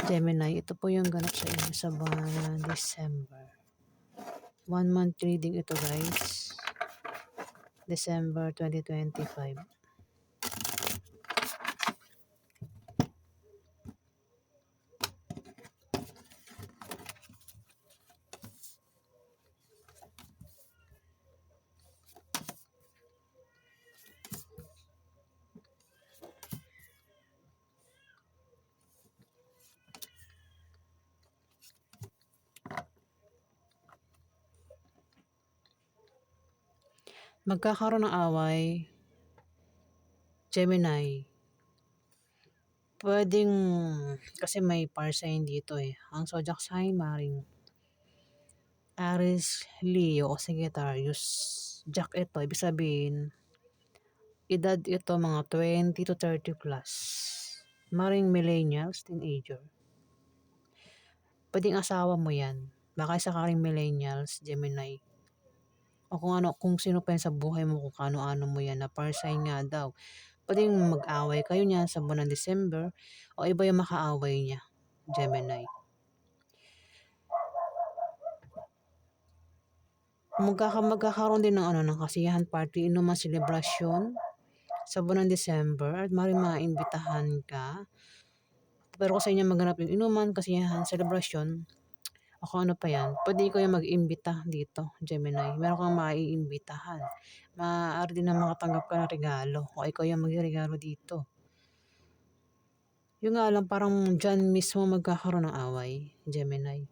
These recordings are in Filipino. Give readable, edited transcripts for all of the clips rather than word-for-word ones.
Gemini, ito po yung ganap sa inyo sa buwan ng December. 1 month reading ito guys. December 2025. Magkakaroon ng away, Gemini. Pwedeng, kasi may fire sign dito eh. Ang zodiac sign, maring Aries, Leo o Sagittarius. Jack ito, ibig sabihin, edad ito mga 20 to 30 plus. Maring millennials, teenager. Pwedeng asawa mo yan. Baka sakaring millennials, Gemini. O kung ano, kung sino pa yan sa buhay mo, kung ano-ano mo yan, na fire sign nga daw. Pwedeng mag-away kayo niyan sa buwan ng December o iba yung makaaway niya, Gemini. Magkakaroon din ng ng kasiyahan party, inuman celebration sa buwan ng December at maaaring maimbitahan ka. Pero kung sa inyo maganap yung inuman, kasiyahan, celebration, o kung ano pa yan, pwede ko yung mag-imbita dito, Gemini. Meron kang maiimbitahan. Maaari din na makatanggap ka ng regalo o ikaw yung mag-regalo dito. Yung nga lang, parang dyan mismo magkakaroon ng away, Gemini.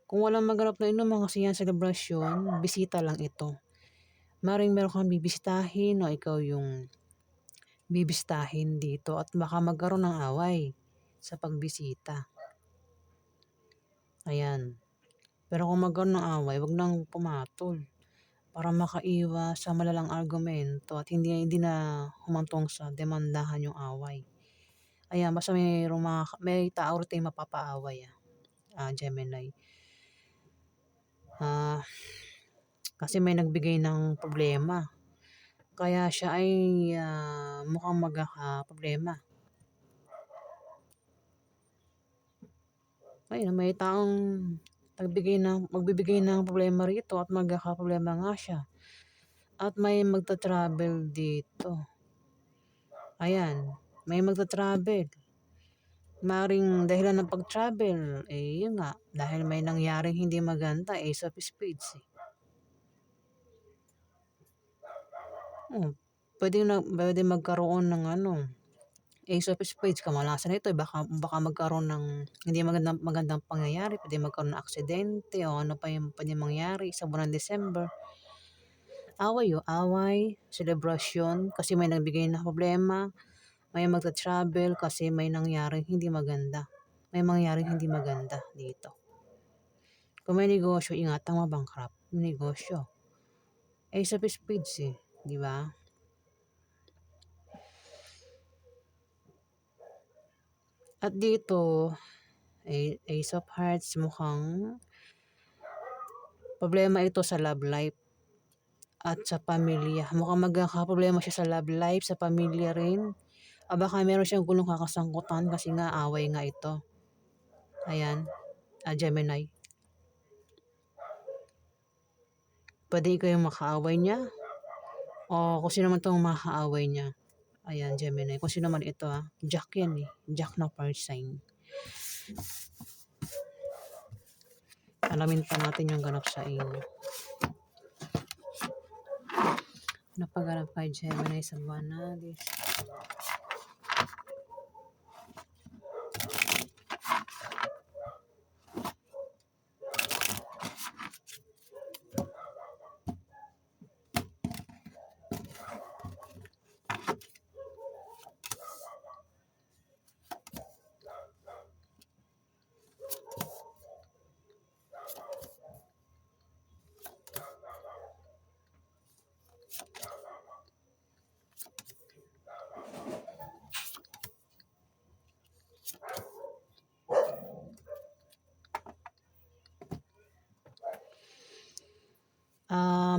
Kung walang maganap na inuman, kasiyahan, celebration, bisita lang ito. Maring meron kang bibisitahin o ikaw yung bibisitahin dito at baka magkaroon ng away sa pagbisita. Ayan. Pero kung magkaroon ng away, wag nang pumatol para makaiwas sa malalang argumento at hindi na humantong sa demandahan yung away. Ayan, basta may tao rin mapapaaway, Gemini. Kasi may nagbigay ng problema. Kaya siya ay mukhang magkaka-problema. Ayun, may taong magbibigay ng problema rito at magkaka-problema nga siya. At may magta-travel dito. Ayan, may magta-travel. Maring dahilan ng pag-travel, yun nga, dahil may nangyaring hindi maganda, Ace of Spades. Pwede magkaroon ng Ace of Spades, kamalasan ito, baka magkaroon ng hindi magandang pangyayari, pwede magkaroon ng aksidente o ano pa yung pwede mangyari sa buwan ng December. Away, celebration, kasi may nagbigay na problema, may magta-travel kasi may nangyaring hindi maganda. May mangyaring hindi maganda dito. Kung may negosyo, ingatang mabankrupt yung negosyo. Ace of Spades di ba? At dito, Ace of Hearts, mukhang problema ito sa love life at sa pamilya. Mukhang magkakaproblema siya sa love life, sa pamilya rin. Baka meron siyang gulong kakasangkutan kasi nga away nga ito. Ayan, Gemini. Pwede ikaw yung makaaway niya o kung sino man itong makaaway niya. Ayan, Gemini. Kung sino man ito Jack yan Jack na fire sign. Alamin pa natin yung ganap sa inyo. Napaganap kay Gemini sa buwan na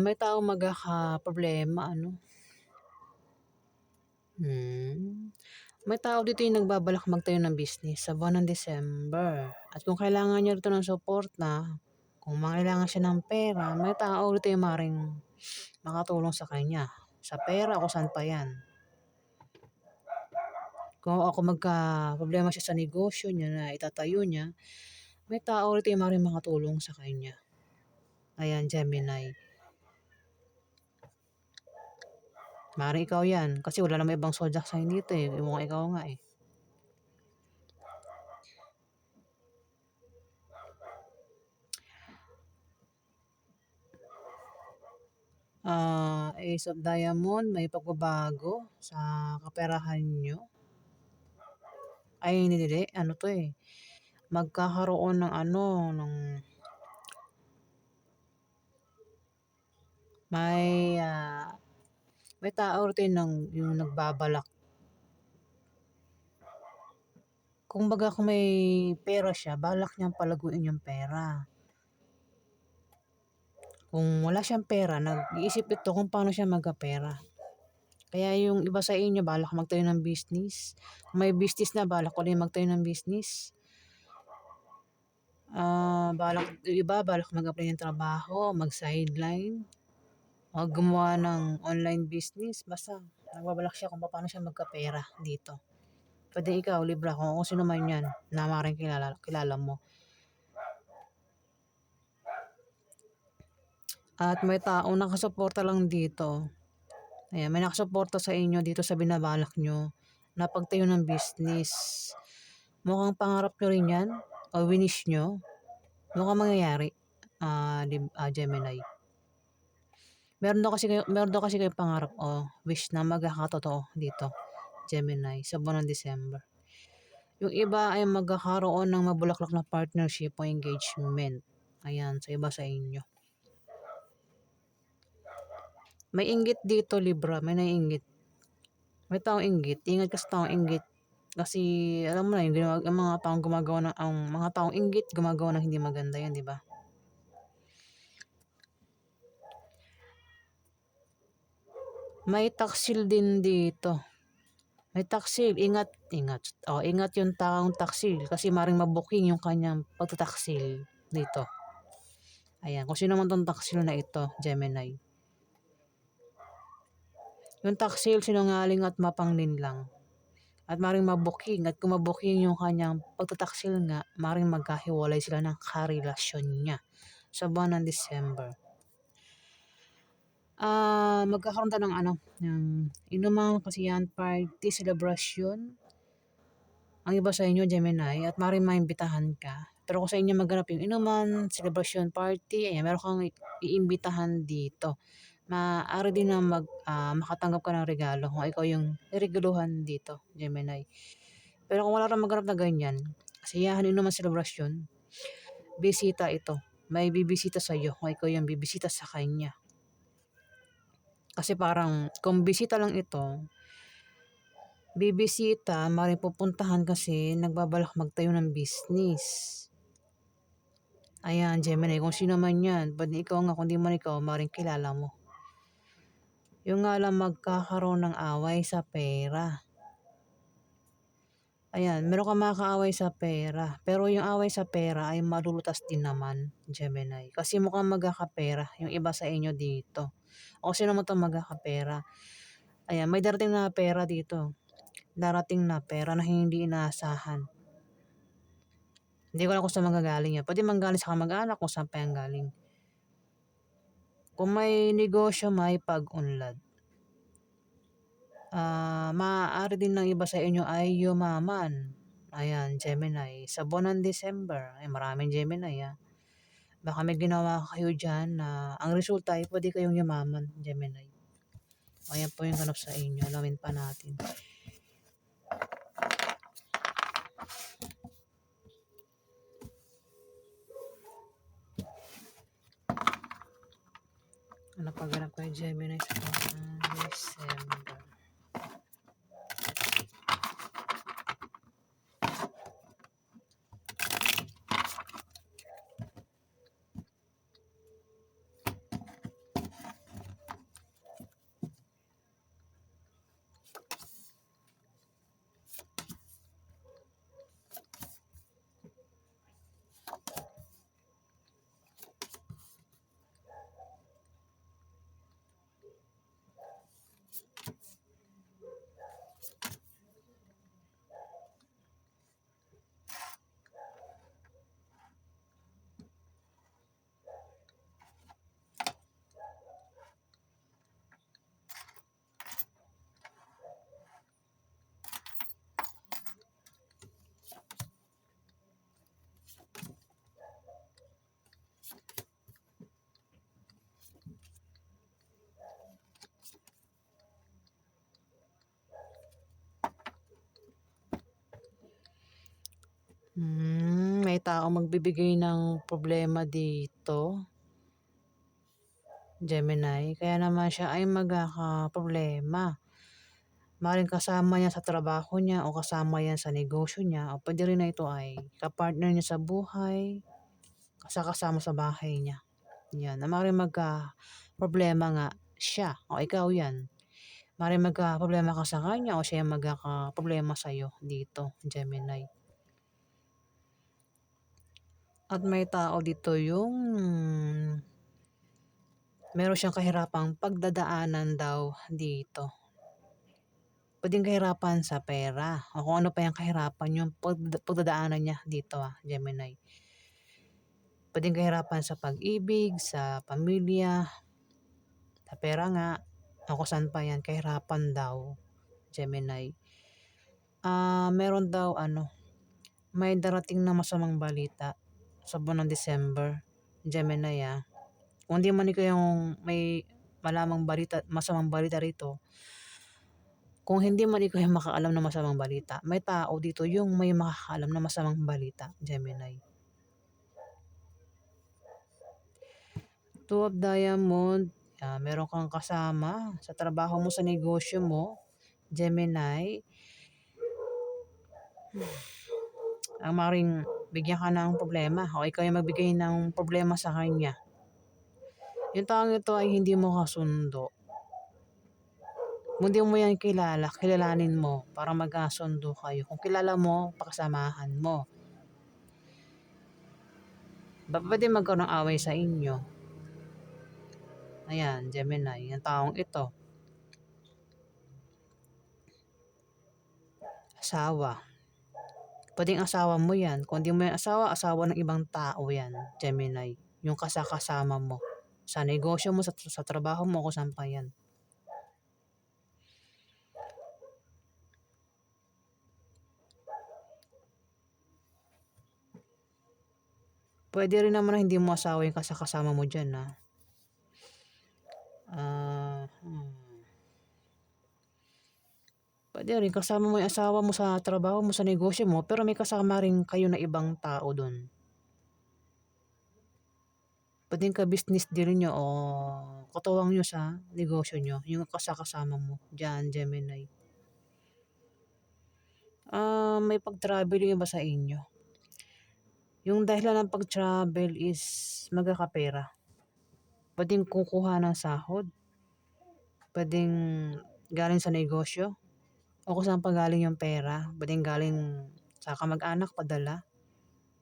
may taong magkakaproblema May tao dito yung nagbabalak magtayo ng business sa buwan ng December. At kung kailangan niya rito ng suporta, kung mangailangan siya ng pera, may tao rito yung maring makatulong sa kanya. Sa pera o saan pa yan. Kung ako magka-problema siya sa negosyo niya na itatayo niya, may tao rito yung maring makatulong sa kanya. Ayan, Gemini. Maring ikaw yan. Kasi wala namang ibang zodiac sign dito eh. Mukhang ikaw nga eh. Ace of Diamond, may pagbabago sa kaperahan nyo. Ay, hindi. Ano to eh. Magkakaroon ng may, may tao rito yung nagbabalak. Kung baga kung may pera siya, balak niyang palaguin yung pera. Kung wala siyang pera, nag-iisip ito kung paano siya magkapera. Kaya yung iba sa inyo, balak magtayo ng business. Kung may business na, balak ko rin magtayo ng business. Balak mag-apply ng trabaho, mag-sideline, o gumawa ng online business. Basta, nagbabalak siya kung paano siya magkapera dito. Pwede ikaw, Libra, kung sino man yan, na maaaring kilala mo. At may taong nakasuporta lang dito. Ayan, may nakasuporta sa inyo dito sa binabalak nyo na pagtayo ng business. Mukhang pangarap nyo rin yan o winish nyo. Mukhang mangyayari, Gemini. Meron daw kasi kayo pangarap o wish na magkakatotoo dito, Gemini, sa buwan ng December. Yung iba ay magkakaroon ng mabulaklak na partnership o engagement. Ayan, sa iba sa inyo. May inggit dito, Libra. May naiinggit. May taong inggit. Ingat ka sa taong inggit. Kasi, alam mo na, yung mga taong mga taong inggit, gumagawa ng hindi maganda yan, di ba? May taksil din dito. May taksil. Ingat. Ingat yung taong taksil. Kasi maring mabuking yung kanyang pagtataksil dito. Ayan. Kung sino man tong taksil na ito, Gemini. Yung taksil, sinungaling at mapanglinlang. At maring mabuking. At kung mabuking yung kanyang pagtataksil nga, maring magkahiwalay sila ng karelasyon niya sa buwan ng December. Magkakaroon tayo ng inumang kasiyahan party, celebration. Ang iba sa inyo, Gemini, at maring maimbitahan ka. Pero kung sa inyo magganap yung inuman, celebration party, ayan, meron kang iimbitahan dito. Maaari din na makatanggap ka ng regalo kung ikaw yung regaluhan dito, Gemini. Pero kung wala rin magganap na ganyan, kasiyahan inuman celebration, bisita ito. May bibisita sa iyo kung ikaw yung bibisita sa kanya. Kasi parang, kung bisita lang ito, bibisita, maring pupuntahan kasi nagbabalak magtayo ng business. Ayan, Gemini, kung sino man yan, pwede ikaw nga, kung di man ikaw, maring kilala mo. Yung nga lang magkakaroon ng away sa pera. Ayan, meron ka makakaaway sa pera. Pero yung away sa pera ay malulutas din naman, Gemini. Kasi mukhang magkakapera yung iba sa inyo dito. O sino mo itong magkakapera. Ayan, may darating na pera dito. Darating na pera na hindi inaasahan. Hindi ko alam kung saan manggagaling yan. Pwede manggaling sa kamag-anak kung saan pa yan galing. Kung may negosyo, may pag-unlad. Maaari din ng iba sa inyo ay yumaman. Ayan, Gemini. Sa buwan ng December, ay maraming Gemini Baka may ginawa kayo dyan na ang resulta ay pwede kayong yumaman, Gemini. Ayan po yung ganap sa inyo. Alamin pa natin. Ano pa ganap kayo, Gemini, sa buwan ng December? May taong magbibigay ng problema dito, Gemini. Kaya naman siya ay magkakaproblema. Maaaring kasama niya sa trabaho niya o kasama yan sa negosyo niya o puwede rin na ito ay ka-partner niya sa buhay, kasama sa bahay niya. Yan, na maaaring magkaproblema nga siya o ikaw yan. Maaaring magkaproblema ka sa kanya o siya yung magkakaproblema sa'yo dito, Gemini. At may tao dito yung meron siyang kahirapang pagdadaanan daw dito. Puwedeng kahirapan sa pera o kung ano pa yung kahirapan yung pagdadaanan niya dito, Gemini. Puwedeng kahirapan sa pag-ibig, sa pamilya, sa pera nga, o kung saan pa yan kahirapan daw, Gemini. Meron daw may darating na masamang balita sa buwan ng December, Gemini, Kung di man ikaw yung may malamang balita, masamang balita rito, kung hindi man ikaw yung makaalam ng masamang balita, may tao dito yung may makakaalam ng masamang balita, Gemini. Two of Diamond, meron kang kasama sa trabaho mo, sa negosyo mo, Gemini. Ang maaaring bigyan ka ng problema o ikaw yung magbigay ng problema sa kanya. Yung taong ito ay hindi mo kasundo. Kung di mo yan kilala, kilalanin mo para magkasundo kayo. Kung kilala mo, pakasamahan mo. Pwede magkaroon ng away sa inyo. Ayan, Gemini, yung taong ito. Asawa. Pwedeng asawa mo yan. Kung di mo yan asawa ng ibang tao yan, Gemini. Yung kasama mo. Sa negosyo mo, sa trabaho mo, kung saan pa yan. Pwede rin naman na hindi mo asawa yung kasama mo dyan, Pwede rin kasama mo yung asawa mo sa trabaho mo, sa negosyo mo, pero may kasama rin kayo na ibang tao dun. Pwedeng ka-business deal nyo o katuwang nyo sa negosyo nyo, yung kasama mo dyan, Gemini. May pag-traveling ba sa inyo? Yung dahilan ng pag-travel is magkakapera. Pwedeng kukuha ng sahod. Pwedeng galing sa negosyo. O kung saan pa galing yung pera. Pwedeng galing sa kamag-anak, padala.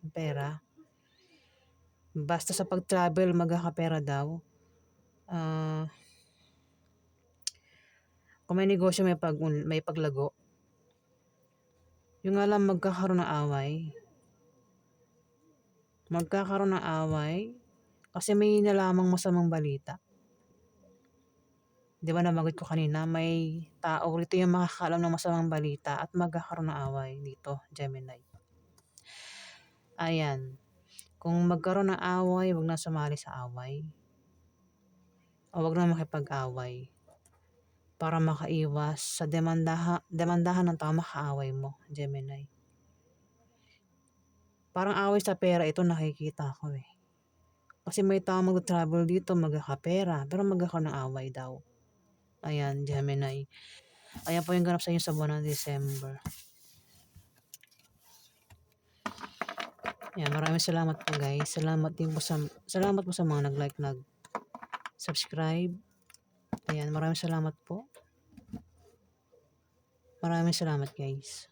Yung pera. Basta sa pag-travel, magkakapera daw. Kung may negosyo, may paglago. Yung alam, magkakaroon ng away. Kasi may nalamang masamang balita. Di ba nabanggit ko kanina, may tao rito yung makakaalam ng masamang balita at magkakaroon ng away dito, Gemini. Ayan. Kung magkaroon ng away, wag na sumali sa away. O wag na makipag-away. Para makaiwas sa demandahan ng tao makaaway mo, Gemini. Parang away sa pera ito nakikita ko Kasi may tao mag-travel dito, magkakapera, pero magkakaroon ng away daw. Ayan, Gemini. Ayan po yung ganap sa inyo sa buwan ng December. Ayan, maraming salamat po guys. Salamat po sa mga nag-like, nag-subscribe. Ayan, maraming salamat po. Maraming salamat guys.